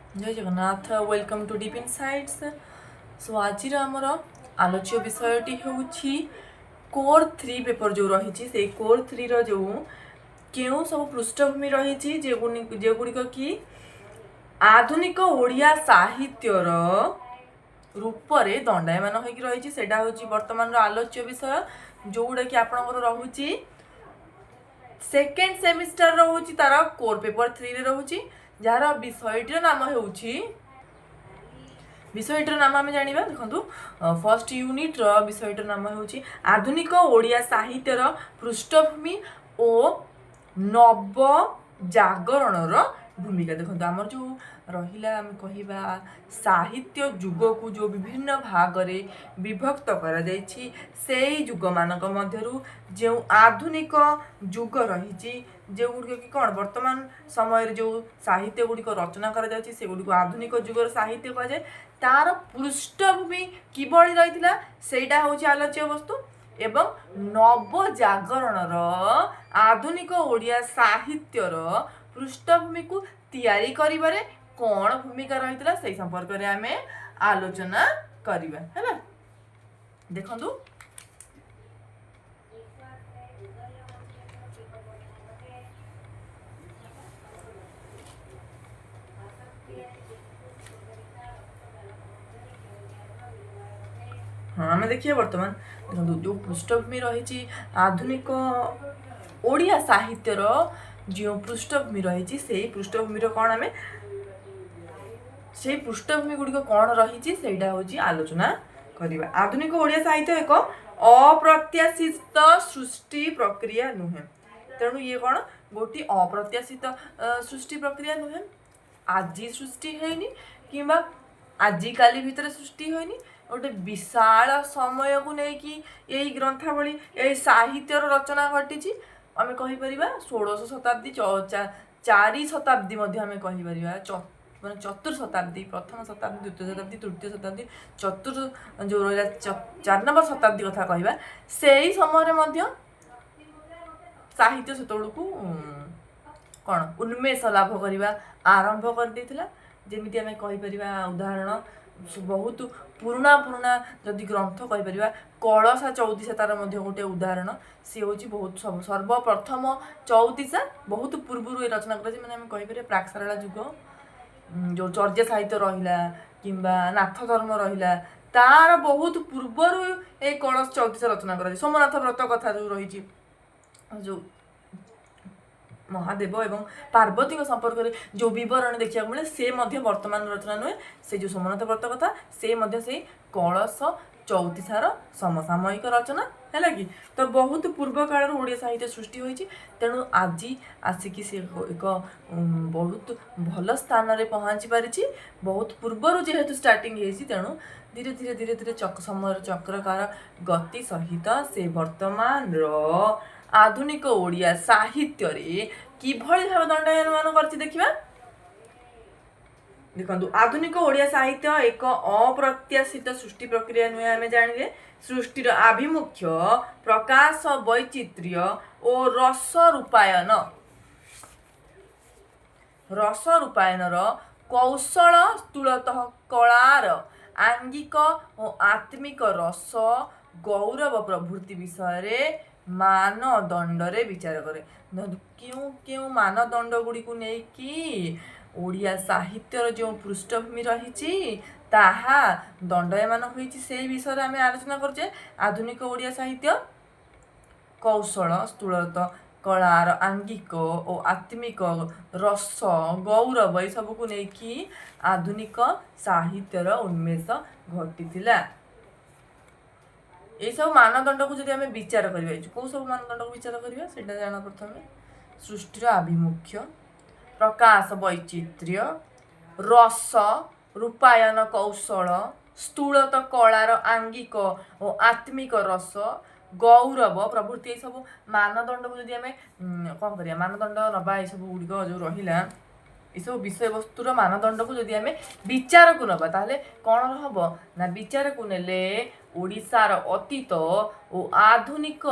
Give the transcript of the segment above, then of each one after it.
जय Jagannath welcome to deep insights. So आज आमर आलोच्य विषयटी हूँ कोर 3 पेपर जो रही से कोर 3 जो क्यों सब पृष्ठभूमि रही जेगुड़िक कि आधुनिक ओडिया साहित्यर रूपरे दंडायमान होगी रही से बर्तमान आलोच्य विषय जोड़ा कि आपंकर रोचे सेकेंड सेमिस्टर रोचे तार कोर पेपर 3 रे रोचे जार विषयटीर नाम होउछि विषयटर नाम आम जाना देखो फर्स्ट यूनिट विषयटर नाम हूँ आधुनिक ओडिया साहित्यर पृष्ठभूमि और नव जागरण भूमिका। देखो आमर जो रहा आम कहिबा साहित्य जुग को जो विभिन्न भाग में विभक्त कर जुग मानक मध्यरु जो आधुनिक जुग रही जो गुड़िक कि कौन वर्तमान समय जो साहित्य गुड़िक रचना कर आधुनिक जुगर साहित्य कहुए तार पृष्ठभूमि किभଳି रही सेटा हूँ आलोच्य वस्तु एवं नवजागरण आधुनिक ओडिया साहित्यर पृष्ठभूमि को तैयारी करिबारे कौन भूमिका रही से संपर्क में आम आलोचना करवा है। देखु हाँ आम देखिए बर्तमान देखो जो पृष्ठभूमि रही आधुनिक ओडिया साहित्यर जो पृष्ठभूमि रही से पृष्ठभूमि कौन आम से पृष्ठभूमि गुड़िक कौन रही हूँ आलोचना करवा। आधुनिक ओडिया साहित्य एक अप्रत्याशित सृष्टि प्रक्रिया नुहे तेणु ये कौन गोटी अप्रत्याशित सृष्टि प्रक्रिया नुहे आज सृष्टि है कि आजिकाली भितर सृष्टि होनी गोटे विशाल समय को लेकिन यही ग्रंथावली यही साहित्यर रचना घटी आम कहीपर 16 शताब्दी 4 शताब्दी आम कहीपर मैं चतुर्थ शताब्दी प्रथम शताब्दी द्वितीय शताब्दी तृतीय शताब्दी चतुर्थ जो रहा 4 नंबर शताब्दी कथा कहवा से ही समय साहित्य से कौन उन्मेष लाभ करवा आरंभ कर देथिला। जेमिति आम कहीपर उदाहरण बहुत पुराणा पुराणा जदि ग्रंथ कहीपर कलशा चौतीसा तार गोटे उदाहरण सी हूँ बहुत सर्वप्रथम चौतीसा बहुत पूर्व ये रचना कर मैंने आम कहीपर प्राक सारला जुग जो चर्या साहित्य रहा कि नाथ धर्म रहा तार बहुत पूर्वर ये कलश चौतीसा रचना कर सोमनाथ व्रत कथा जो रही जो महादेव एवं पार्वती संपर्क में जो बरण देखा मिले से वर्तमान रचना नुहे से जो सोमनाथ व्रत कथा से कलश चौतीसार समसामयिक रचना है कि तो बहुत पूर्व काल ओडिया साहित्य सृष्टि होती तेणु आज आसिकी से एक बहुत भल स्थान में पहुँची पारी बहुत पूर्वर जेहेतु स्टार्टिंग होती तेणु धीरे धीरे धीरे धीरे समय चक्रकार गति सहित से वर्तमान आधुनिक ओडिया साहित्य किभଳି भाव दंडायमान करछि देखिबा। देखो आधुनिक ओडिया साहित्य एक अप्रत्याशित सृष्टि प्रक्रिया नुहे आम जानिले सृष्टिर आभिमुख्य प्रकाश वैचित्र्य और रस रूपायन कौशल स्थूलतः कलार आंगिक और आत्मिक रस गौरव प्रभृति विषय मानदंड रे विचार करे क्यों क्यों मानदंड गुड़ी को नहीं ओडिया साहित्यर जो पृष्ठभूमि रही ताहा दंडयमान होती से विषय आम आलोचना करछे। आधुनिक ओडिया साहित्य कौशल स्थूलत कलार आंगिक और आत्मिक रस गौरव ये सब को लेकिन आधुनिक साहित्यर उन्मेष घटी ये सब मानदंड को जब आम विचार करा कौ सब मानदंड को विचार करवा जान प्रथम सृष्टिर आभिमुख्य प्रकाश वैचित्र्य रस रूपायन कौशल स्थूलत कलार आंगिक और आत्मिक रस गौरव प्रभृति ये सब मानदंड को जब आम कौन कर मानदंड नवा ये सब गुड़िक जो रहा ये सब विषय वस्तुर मानदंड को जब आम विचार को नवा ताहले कौन हम ना विचार को नेले ओडिशार अतीत और आधुनिक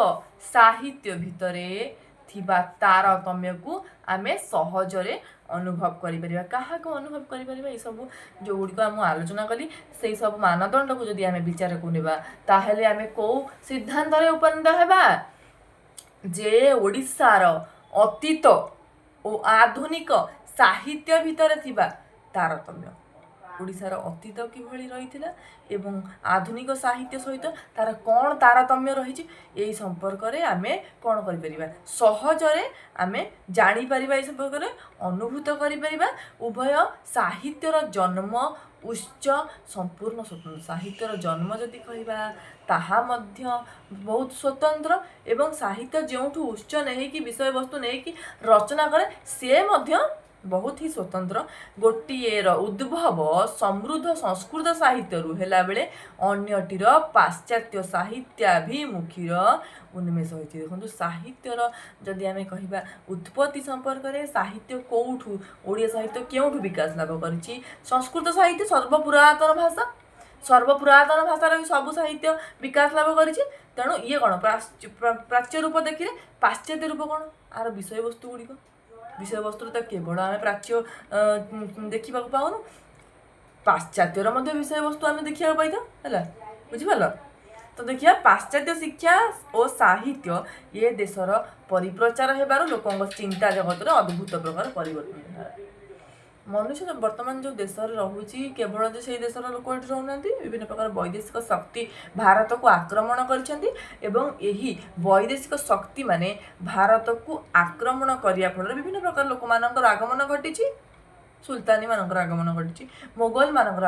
साहित्य भितरे थिबा तारतम्यକୁ ଆମେ ସହଜରେ ଅନୁଭବ କରିପାରିବା। କାହାକୁ ଅନୁଭବ କରିପାରିବା? ଏସବୁ ଯେଉଁଗୁଡ଼ିକ ମୁଁ ଆଲୋଚନା କଲି ସେଇ ସବୁ ମାନଦଣ୍ଡକୁ ଯଦି ଆମେ ବିଚାରକୁ ନେବା ତାହେଲେ ଆମେ କେଉଁ ସିଦ୍ଧାନ୍ତରେ ଉପନୀତ ହେବା ଯେ ଓଡ଼ିଶାର ଅତୀତ ଓ ଆଧୁନିକ ସାହିତ୍ୟ ଭିତରେ ଥିବା ତାରତମ୍ୟ, ଓଡ଼ିଶାର ଅତୀତ କିଭଳି ରହିଥିଲା ଏବଂ ଆଧୁନିକ ସାହିତ୍ୟ ସହିତ ତାର କ'ଣ ତାରତମ୍ୟ ରହିଛି ଏହି ସମ୍ପର୍କରେ ଆମେ କ'ଣ କରିପାରିବା, ସହଜରେ ଆମେ ଜାଣିପାରିବା, ଏହି ସମ୍ପର୍କରେ ଅନୁଭୂତ କରିପାରିବା। ଉଭୟ ସାହିତ୍ୟର ଜନ୍ମ ଉଚ୍ଚ ସମ୍ପୂର୍ଣ୍ଣ ସ୍ୱତନ୍ତ୍ର। ସାହିତ୍ୟର ଜନ୍ମ ଯଦି କହିବା ତାହା ମଧ୍ୟ ବହୁତ ସ୍ୱତନ୍ତ୍ର ଏବଂ ସାହିତ୍ୟ ଯେଉଁଠୁ ଉଚ୍ଚ ନେଇକି ବିଷୟବସ୍ତୁ ନେଇକି ରଚନା କରେ ସେ ମଧ୍ୟ ବହୁତ ହି ସ୍ୱତନ୍ତ୍ର। ଗୋଟିଏର ଉଦ୍ଭବ ସମୃଦ୍ଧ ସଂସ୍କୃତ ସାହିତ୍ୟରୁ ହେଲାବେଳେ ଅନ୍ୟଟିର ପାଶ୍ଚାତ୍ୟ ସାହିତ୍ୟାଭିମୁଖୀର ଉନ୍ମେଷ ହୋଇଛି। ଦେଖନ୍ତୁ ସାହିତ୍ୟର ଯଦି ଆମେ କହିବା ଉତ୍ପତ୍ତି ସମ୍ପର୍କରେ ସାହିତ୍ୟ କେଉଁଠୁ, ଓଡ଼ିଆ ସାହିତ୍ୟ କେଉଁଠୁ ବିକାଶ ଲାଭ କରିଛି? ସଂସ୍କୃତ ସାହିତ୍ୟ ସର୍ବପୁରାତନ ଭାଷା, ସର୍ବପୁରାତନ ଭାଷାର ବି ସବୁ ସାହିତ୍ୟ ବିକାଶ ଲାଭ କରିଛି। ତେଣୁ ଇଏ କ'ଣ ପ୍ରାଚ୍ୟ ରୂପ ଦେଖିଲେ ପାଶ୍ଚାତ୍ୟ ରୂପ କ'ଣ? ଆର ବିଷୟବସ୍ତୁ ଗୁଡ଼ିକ, ବିଷୟବସ୍ତୁରେ ତ କେବଳ ଆମେ ପ୍ରାଚ୍ୟ ଦେଖିବାକୁ ପାଉନୁ, ପାଶ୍ଚାତ୍ୟର ମଧ୍ୟ ବିଷୟବସ୍ତୁ ଆମେ ଦେଖିବାକୁ ପାଇଥାଉ। ହେଲା, ବୁଝିପାରିଲ? ତ ଦେଖିବା ପାଶ୍ଚାତ୍ୟ ଶିକ୍ଷା ଓ ସାହିତ୍ୟ ଏ ଦେଶର ପରିପ୍ରଚାର ହେବାରୁ ଲୋକଙ୍କ ଚିନ୍ତା ଜଗତରେ ଅଦ୍ଭୁତ ପ୍ରକାର ପରିବର୍ତ୍ତନ ହେଲା। ମନୁଷ୍ୟ ବର୍ତ୍ତମାନ ଯେଉଁ ଦେଶରେ ରହୁଛି କେବଳ ଯେ ସେଇ ଦେଶର ଲୋକ ଏଠି ରହୁନାହାନ୍ତି, ବିଭିନ୍ନ ପ୍ରକାର ବୈଦେଶିକ ଶକ୍ତି ଭାରତକୁ ଆକ୍ରମଣ କରିଛନ୍ତି ଏବଂ ଏହି ବୈଦେଶିକ ଶକ୍ତିମାନେ ଭାରତକୁ ଆକ୍ରମଣ କରିବା ଫଳରେ ବିଭିନ୍ନ ପ୍ରକାର ଲୋକମାନଙ୍କର ଆଗମନ ଘଟିଛି। ସୁଲତାନୀ ମାନଙ୍କର ଆଗମନ ଘଟିଛି, ମୋଗଲ ମାନଙ୍କର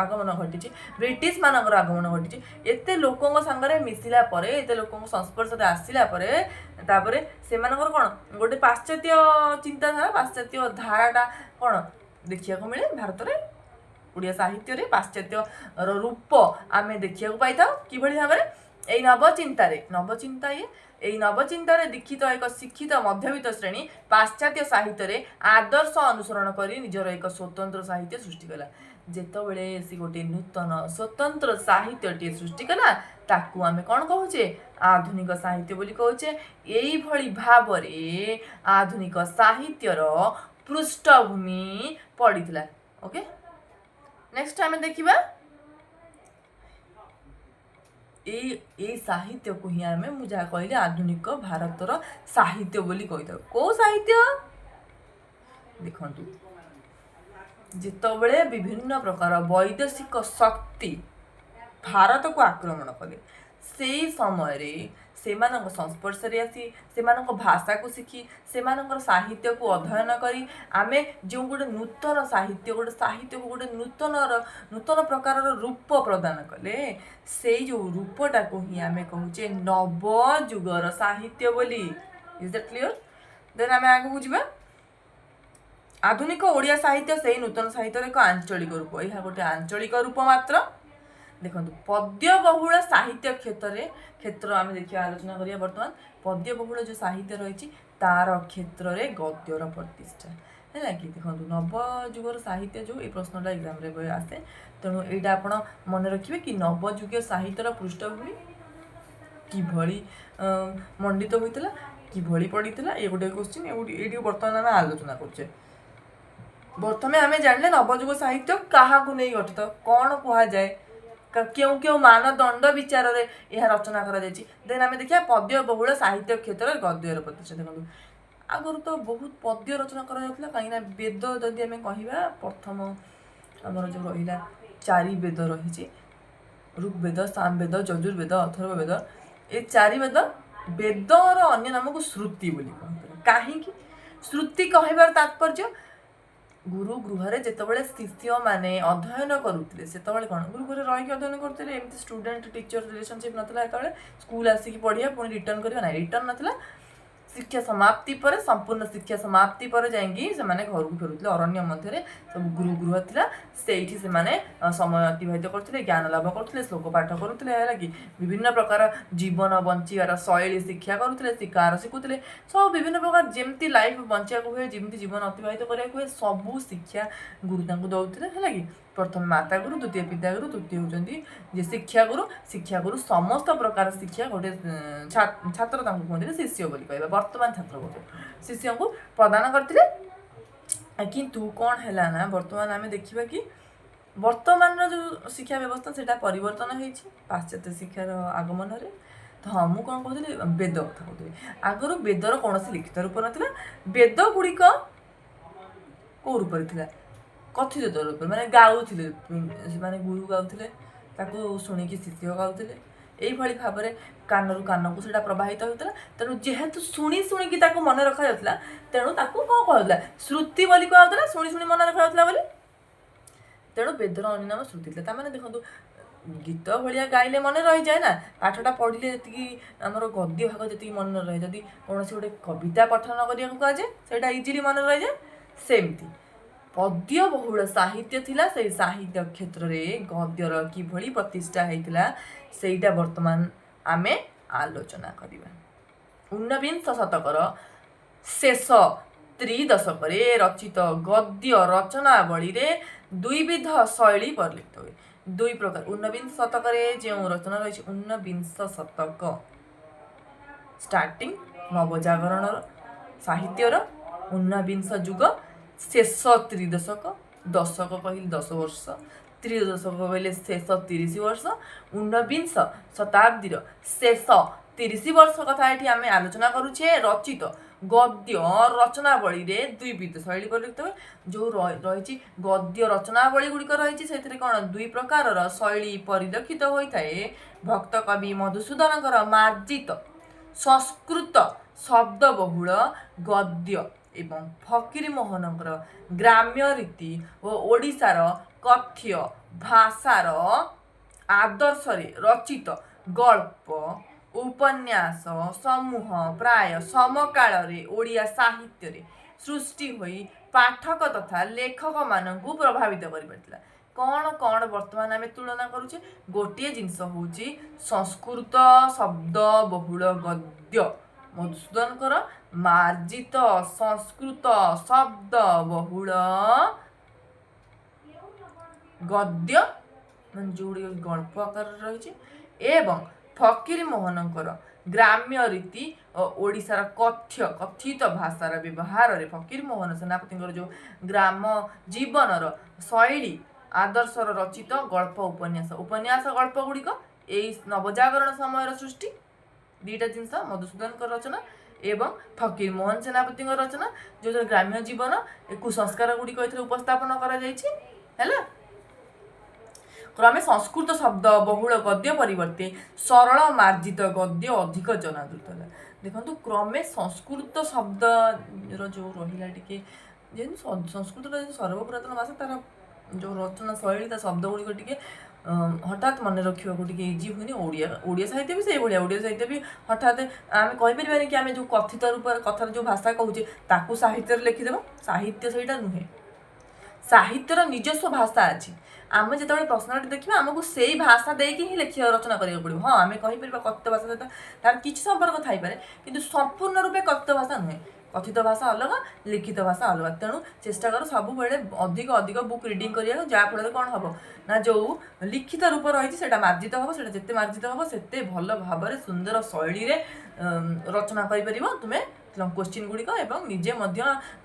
ଆଗମନ ଘଟିଛି, ବ୍ରିଟିଶ ମାନଙ୍କର ଆଗମନ ଘଟିଛି। ଏତେ ଲୋକଙ୍କ ସାଙ୍ଗରେ ମିଶିଲା ପରେ, ଏତେ ଲୋକଙ୍କ ସଂସ୍ପର୍ଶରେ ଆସିଲା ପରେ ତାପରେ ସେମାନଙ୍କର କ'ଣ ଗୋଟେ ପାଶ୍ଚାତ୍ୟ ଚିନ୍ତାଧାରା, ପାଶ୍ଚାତ୍ୟ ଧାରାଟା କ'ଣ ଦେଖିବାକୁ ମିଳେ ଭାରତରେ। ଓଡ଼ିଆ ସାହିତ୍ୟରେ ପାଶ୍ଚାତ୍ୟର ରୂପ ଆମେ ଦେଖିବାକୁ ପାଇଥାଉ। କିଭଳି ଭାବରେ? ଏଇ ନବଚିନ୍ତାରେ ଦୀକ୍ଷିତ ଏକ ଶିକ୍ଷିତ ମଧ୍ୟବିତ୍ତ ଶ୍ରେଣୀ ପାଶ୍ଚାତ୍ୟ ସାହିତ୍ୟରେ ଆଦର୍ଶ ଅନୁସରଣ କରି ନିଜର ଏକ ସ୍ୱତନ୍ତ୍ର ସାହିତ୍ୟ ସୃଷ୍ଟି କଲା। ଯେତେବେଳେ ସେ ଗୋଟିଏ ନୂତନ ସ୍ୱତନ୍ତ୍ର ସାହିତ୍ୟଟିଏ ସୃଷ୍ଟି କଲା ତାକୁ ଆମେ କ'ଣ କହୁଛେ? ଆଧୁନିକ ସାହିତ୍ୟ ବୋଲି କହୁଛେ। ଏଇଭଳି ଭାବରେ ଆଧୁନିକ ସାହିତ୍ୟର ପୃଷ୍ଠଭୂମି ପଡ଼ିଥିଲା। ଓକେ, ନେକ୍ସଟ ଆମେ ଦେଖିବା ଏଇ ସାହିତ୍ୟକୁ ହିଁ ଆମେ ମୁଁ ଯାହା କହିଲି ଆଧୁନିକ ଭାରତର ସାହିତ୍ୟ ବୋଲି କହିଥାଉ। କୋଉ ସାହିତ୍ୟ? ଦେଖନ୍ତୁ ଯେତେବେଳେ ବିଭିନ୍ନ ପ୍ରକାର ବୈଦେଶିକ ଶକ୍ତି ଭାରତକୁ ଆକ୍ରମଣ କଲେ ସେଇ ସମୟରେ ସେମାନଙ୍କ ସଂସ୍ପର୍ଶରେ ଆସି ସେମାନଙ୍କ ଭାଷାକୁ ଶିଖି ସେମାନଙ୍କର ସାହିତ୍ୟକୁ ଅଧ୍ୟୟନ କରି ଆମେ ଯେଉଁ ଗୋଟେ ନୂତନ ସାହିତ୍ୟକୁ ଗୋଟେ ନୂତନ ପ୍ରକାରର ରୂପ ପ୍ରଦାନ କଲେ ସେଇ ଯେଉଁ ରୂପଟାକୁ ହିଁ ଆମେ କହୁଛେ ନବଯୁଗର ସାହିତ୍ୟ ବୋଲି। Is that clear? ଦେନ୍ ଆମେ ଆଗକୁ ଯିବା। ଆଧୁନିକ ଓଡ଼ିଆ ସାହିତ୍ୟ ସେଇ ନୂତନ ସାହିତ୍ୟର ଏକ ଆଞ୍ଚଳିକ ରୂପ। ଏହା ଗୋଟେ ଆଞ୍ଚଳିକ ରୂପ ମାତ୍ର। ଦେଖନ୍ତୁ ପଦ୍ୟବହୁଳ ସାହିତ୍ୟ କ୍ଷେତ୍ର ଆମେ ଦେଖିବା, ଆଲୋଚନା କରିବା ବର୍ତ୍ତମାନ। ପଦ୍ୟବହୁଳ ଯେଉଁ ସାହିତ୍ୟ ରହିଛି ତାର କ୍ଷେତ୍ରରେ ଗଦ୍ୟର ପ୍ରତିଷ୍ଠା ହେଲା କି। ଦେଖନ୍ତୁ ନବଯୁଗର ସାହିତ୍ୟ ଯେଉଁ ଏଇ ପ୍ରଶ୍ନଟା ଏକ୍ଜାମ୍ରେ ଆସେ, ତେଣୁ ଏଇଟା ଆପଣ ମନେ ରଖିବେ କି ନବଯୁଗୀୟ ସାହିତ୍ୟର ପୃଷ୍ଠଭୂମି କିଭଳି ମଣ୍ଡିତ ହୋଇଥିଲା, କିଭଳି ପଡ଼ିଥିଲା, ଏ ଗୋଟେ କ୍ୱେଶ୍ଚିନ୍ ଏଇଠି ବର୍ତ୍ତମାନ ଆମେ ଆଲୋଚନା କରୁଛେ। ପ୍ରଥମେ ଆମେ ଜାଣିଲେ ନବଯୁଗ ସାହିତ୍ୟ କାହାକୁ ନେଇ ଗଠିତ, କ'ଣ କୁହାଯାଏ, କେଉଁ କେଉଁ ମାନଦଣ୍ଡ ବିଚାରରେ ଏହା ରଚନା କରାଯାଇଛି। ଦେନ୍ ଆମେ ଦେଖିବା ପଦ୍ୟବହୁଳ ସାହିତ୍ୟ କ୍ଷେତ୍ରରେ ଗଦ୍ୟର ପ୍ରତିଷ୍ଠା। ଦେଖନ୍ତୁ ଆଗରୁ ତ ବହୁତ ପଦ୍ୟ ରଚନା କରାଯାଉଥିଲା, କାହିଁକିନା ବେଦ ଯଦି ଆମେ କହିବା ପ୍ରଥମ ଆମର ଯେଉଁ ରହିଲା 4 ବେଦ ରହିଛି, ଋଗ୍ବେଦ, ସାମବେଦ, ଯଜୁର୍ବେଦ, ଅଥର୍ବବେଦ। ଏ 4 ବେଦର ଅନ୍ୟ ନାମକୁ ଶ୍ରୁତି ବୋଲି କହନ୍ତି। କାହିଁକି ଶ୍ରୁତି କହିବାର ତାତ୍ପର୍ଯ୍ୟ? ଗୁରୁ ଗୃହରେ ଯେତେବେଳେ ଶିଷ୍ୟମାନେ ଅଧ୍ୟୟନ କରୁଥିଲେ ସେତେବେଳେ କ'ଣ ଗୁରୁ ଗୃହରେ ରହିକି ଅଧ୍ୟୟନ କରୁଥିଲେ, ଏମିତି ଷ୍ଟୁଡେଣ୍ଟ ଟିଚର ରିଲେସନସିପ୍ ନଥିଲା। ସେତେବେଳେ ସ୍କୁଲ ଆସିକି ପଢ଼ିବା ପୁଣି ରିଟର୍ନ କରିବା ନାହିଁ, ରିଟର୍ନ ନଥିଲା। ଶିକ୍ଷା ସମାପ୍ତି ପରେ, ସମ୍ପୂର୍ଣ୍ଣ ଶିକ୍ଷା ସମାପ୍ତି ପରେ ଯାଇକି ସେମାନେ ଘରକୁ ଫେରୁଥିଲେ। ଅରଣ୍ୟ ମଧ୍ୟରେ ସବୁ ଗୁରୁ ଗୃହ ଥିଲା, ସେଇଠି ସେମାନେ ସମୟ ଅତିବାହିତ କରୁଥିଲେ, ଜ୍ଞାନ ଲାଭ କରୁଥିଲେ, ଶ୍ଲୋକ ପାଠ କରୁଥିଲେ ହେଲା କି। ବିଭିନ୍ନ ପ୍ରକାର ଜୀବନ ବଞ୍ଚିବାର ଶୈଳୀ ଶିକ୍ଷା କରୁଥିଲେ, ଶିକାର ଶିଖୁଥିଲେ। ସବୁ ବିଭିନ୍ନ ପ୍ରକାର ଯେମିତି ଲାଇଫ୍ ବଞ୍ଚିବାକୁ ହୁଏ, ଯେମିତି ଜୀବନ ଅତିବାହିତ କରିବାକୁ ହୁଏ, ସବୁ ଶିକ୍ଷା ଗୁରୁ ତାଙ୍କୁ ଦେଉଥିଲେ ହେଲା କି। ପ୍ରଥମେ ମାତା ଗୁରୁ, ଦ୍ୱିତୀୟ ପିତା ଗୁରୁ, ତୃତୀୟ ହେଉଛନ୍ତି ଯେ ଶିକ୍ଷାଗୁରୁ। ସମସ୍ତ ପ୍ରକାର ଶିକ୍ଷା ଗୋଟେ ଛାତ୍ର ତାଙ୍କୁ କୁହନ୍ତି ଶିଷ୍ୟ ବୋଲି କହିବା। वर्तमान छात्रवर्ग शिष्य को प्रदान करथिले। किंतु कौन है ना वर्तमान आम देखा कि वर्तमान जो शिक्षा व्यवस्था से परिवर्तन होती पाश्चात्य शिक्षार आगमन रे। तो हाँ मुझे कौन कहती वेद कथा कहती आगर वेदर कौन लिखित रूप ना वेद गुड़िक कौ रूप कथित रूप माने गाउले माने गुरु गाउले शुणिकी शिष्य गाउले यही भाव में कान रु कान को प्रवाहित होता तेणु जेहेतु शुणी शुणिकी मन रखा जाता तेणु कौन कहला श्रुति बोली कहला शुणी शुणी मन रखा जाता तेणु वेदर अन्य नाम श्रुति था देखो गीत भाया गाइले मन रही जाए ना पाठटा पढ़ले जी आमर गद्य भाग जी मन रहे जदि कौन से गोटे कविता पठन करने कहुए से इजिली मन रही जाए सेमती पद्य बहुल साहित्य थिला से साहित्य क्षेत्र में गद्यर किभली प्रतिष्ठा होता सेटा वर्तमान आमे आलोचना करवा। ऊनविंश शतकर शेष त्रिदशक रचित गद्य रचनावली दुईविध शैली परिलक्षित हुए दुई प्रकार। ऊनविंश शतक जो रचना रही ऊनविंश शतक स्टार्टिंग नवजागरण साहित्यर ऊनविंश जुग शेष त्रिदशक दशक कहले 10 वर्ष त्रिदशक कहले शेष 30 वर्ष ऊनविंश शताब्दीर शेष 30 वर्ष कथा ये आम आलोचना करुचे रचित गद्य रचनावली दुईविध शैली परिलक्षित हुए जो रही गद्य रचनावली गुड़िक रही से कौन दुई प्रकार शैली परिलक्षित होता है। भक्त कवि मधुसूदन मार्जित संस्कृत शब्द बहुल गद्य एवं फकीर मोहनकर ग्राम्य रीति और ओडिशार कथ्य भाषार आदर्श रचित गल्प उपन्यास समूह प्राय समकाल ओडिया साहित्य रे सृष्टि होई पाठक तथा लेखक मानू प्रभावित कर कौन कौन वर्तमान आम तुलना करुचे गोटे जिनस हूँ संस्कृत शब्द बहुल गद्य मधुसूदन मार्जित संस्कृत शब्द बहुल गद्य जो गल्प आकार रही एवं फकीर मोहनकर ग्राम्य रीति और ओडिशार कथित भाषार व्यवहार रे फकीर मोहन सेनापति जो ग्राम जीवनर शैली आदर्शर रचित गल्प उपन्यास उपन्यास गल्प गुड़िक यही नवजागरण समय सृष्टि दुईटा जिनस मधुसूदन रचना एवं फकीर मोहन सेनापति रचना जो ग्राम्य जीवन कुसंस्कार गुड़िक उपस्थापन कर क्रमे संस्कृत शब्द बहुल गद्य परिवर्ते सरल मार्जित गद्य अधिक जनादृत है। देखो क्रमे संस्कृत शब्द जो रहा टे संस्कृत सर्वपुरातन भाषा तार जो रचना शैली शब्द गुड़िक टे हठात मन रखा इजी हुए ओडिया साहित्य भी से ओडिया साहित्य भी हठात आम कहीपर कि आम जो कथित रूप कथार जो भाषा कहूचे ताकू साहित्य लिखिदेव साहित्य से नुहे साहित्यर निजस्व भाषा अच्छी आम जो प्रश्न देखा आमको से भाषा देकी ही लिखा रचना करा पड़ो। हाँ आम कहीपर कथित भाषा सहित तार कि संपर्क थाईपे कि संपूर्ण रूपे कथित भाषा नुहे कथित भाषा अलग लिखित भाषा अलग तेणु चेष्टा कर सब बेले अधिक अधिक बुक रिडिंग करा जहाँफल कौन हम ना जो लिखित रूप रही मार्जित हम से जिते मार्जित हम से भल भाव सुंदर शैली रचना कर तुम्हें क्वेश्चन गुड़िक एवं निजे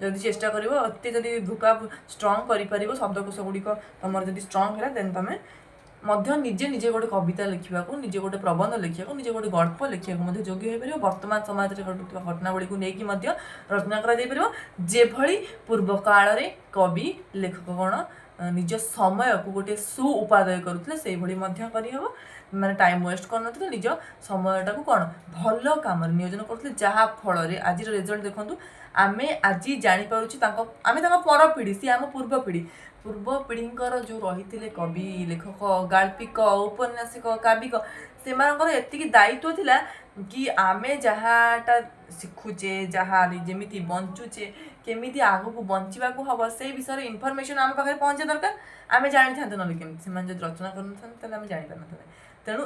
जदि चेष्टा कर जदि भूका स्ट्रंग कर शब्दकोश गुड़िक तुम जब स्ट्रंग है देन तुम निजे निजे गोटे कविता लिखा निजे गोटे प्रबंध लिखा निजे गोटे गल्प लिखा योग्य हो पार वर्तमान समाज में घटुवा घटनावली को लेकिन रचना कर पूर्व काल कवि लेखक गण निज समय को गोटे सु उपादय करुले से करहब माने टाइम वेस्ट कर निज समयटा को कौन भल काम नियोजन करते जहाँ फल आज रिजल्ट देखूँ आम आज जापारे आम पर पीढ़ी सी आम पूर्व पीढ़ी जो रही कवि लेखक गाल्पिक औपन्यासिक काव्यिक से दायित्व थिला कि आमे जहाँटा शिखुचे जहाँ जमी बंचुचे केमी आग को बंचा हम से विषय इनफर्मेशन आम पाखे पहुँचा दरकार आम जानी था ना केमी जो रचना कर जापर ना तेणु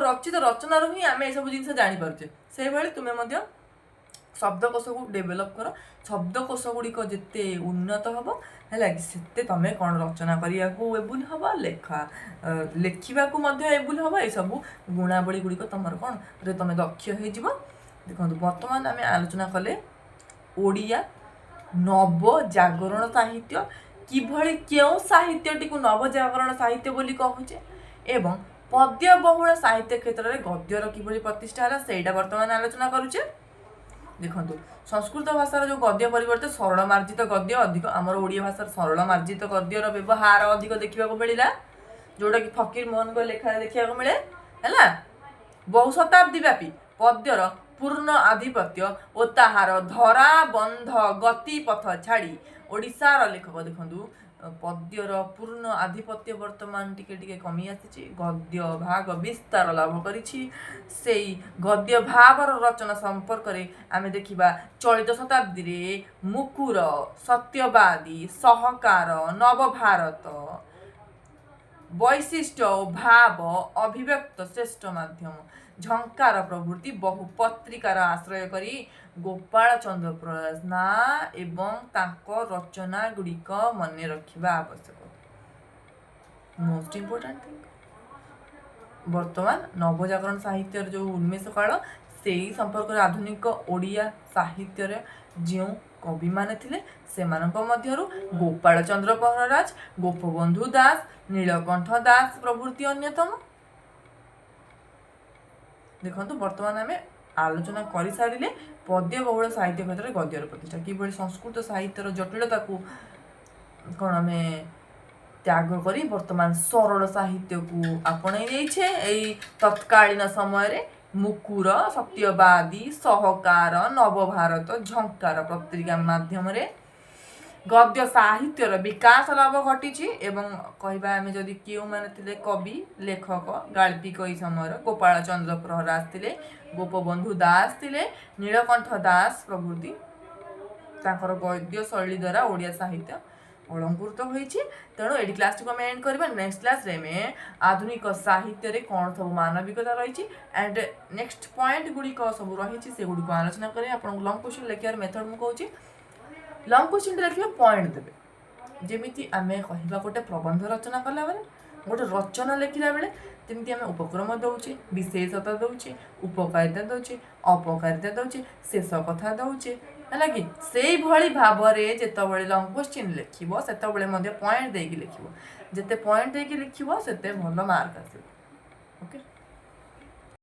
रचित रचनारू ही आम सब जिन जापर से तुम्हें शब्दकोश को डेभलप कर शब्दकोश गुड़िक जिते उन्नत हम है कि तुम कौन रचना करने को एबुल हम लेखा एबुल हम ये सब गुणावली गुड़िक तुम कौन रे तुम दक्ष हो। देखो बर्तमान आम आलोचना कले ओडिया नवजागरण साहित्य किभଳି केउं साहित्यटी को नवजागरण साहित्य बोली कहूचे एवं पद्य बहुल साहित्य क्षेत्र में गद्यर किभଳି प्रतिष्ठा है सेटा बर्तमान आलोचना करुचे। देखो संस्कृत भाषार जो गद्य परिवर्ते सरल मार्जित गद्य अधिक आमर ओडिया भाषार सरल मार्जित गद्यर व्यवहार अधिक देखा मिलला जोटा कि फकीर मोहन को लेखा देखा मिले है बहु शताब्दी व्यापी पद्यर पूर्ण आधिपत्य और ताहार धरा बंध गतिपथ छाड़ी ओडिशार लेखक देखु पद्यर पूर्ण आधिपत्य वर्तमान टिके टिके कमी आसी गद्य भाग विस्तार लाभ करिछि सेई गद्य भावर रचना संपर्क रे आमे देखिबा चलित शताब्दी रे मुकुर सत्यवादी सहकार नवभारत वैशिष्ट्य भाव अभिव्यक्त श्रेष्ठ माध्यम झंकार प्रभृति बहु पत्रिकार आश्रय करी गोपाल चंद्र प्रयास ना एवं तांको रचना गुड़िक मन रखा आवश्यक। मोस्ट इम्पोर्टेंट थिंग वर्तमान नवजागरण साहित्य जो उन्मेष काल से संपर्क आधुनिक ओडिया साहित्य जो कवि माने थिले सेमानक मध्यरु गोपाल चंद्र प्रहराज गोपबंधु दास नीलकंठ दास प्रभृति अन्यतम। देखो बर्तमान आम आलोचना कर सारे पद्य बहुल साहित्य क्षेत्र में गद्यर प्रतिष्ठा कि संस्कृत साहित्यर जटिलता को कौन आम त्याग करी वर्तमान सरल साहित्य को आपणे तत्कालीन समय मुकुर सत्यवादी सहकार नवभारत झंकार पत्रिका माध्यम गद्य साहित्यर विकास लाभ घटी एवं कहवा आम जदि क्यों मैंने कवि लेखक गाल्पिक यही समय गोपाल चंद्र प्रहराज थे गोपबंधु दास थे नीलकंठ दास प्रभृति तांकर गद्य शैली द्वारा ओडिया साहित्य अलंकृत होती। तेणु ये क्लास को एंड करवा नेक्स्ट क्लास में आधुनिक साहित्य रे कौन सब मानविकता रही एंड नेक्स्ट पॉइंट गुड़िक सब रही से गुड़िक आलोचना करें। आपको लंग क्वेश्चन लिखार मेथड मुझे लंग क्वेश्चन लिखे पॉइंट देवे जमी आम कह गोटे प्रबंध रचना कला बेले गोटे रचना लिखला बेले जमी आम उपक्रम दौचे विशेषता दौचे उपकारिता दौचे अपकारिता दौचे शेष कथा दौचे है कि से भाव में जिते लंग क्वेश्चन लिख से पॉइंट देकी लिख जिते पॉइंट देकी लिख से भल मार्क आस। ओके।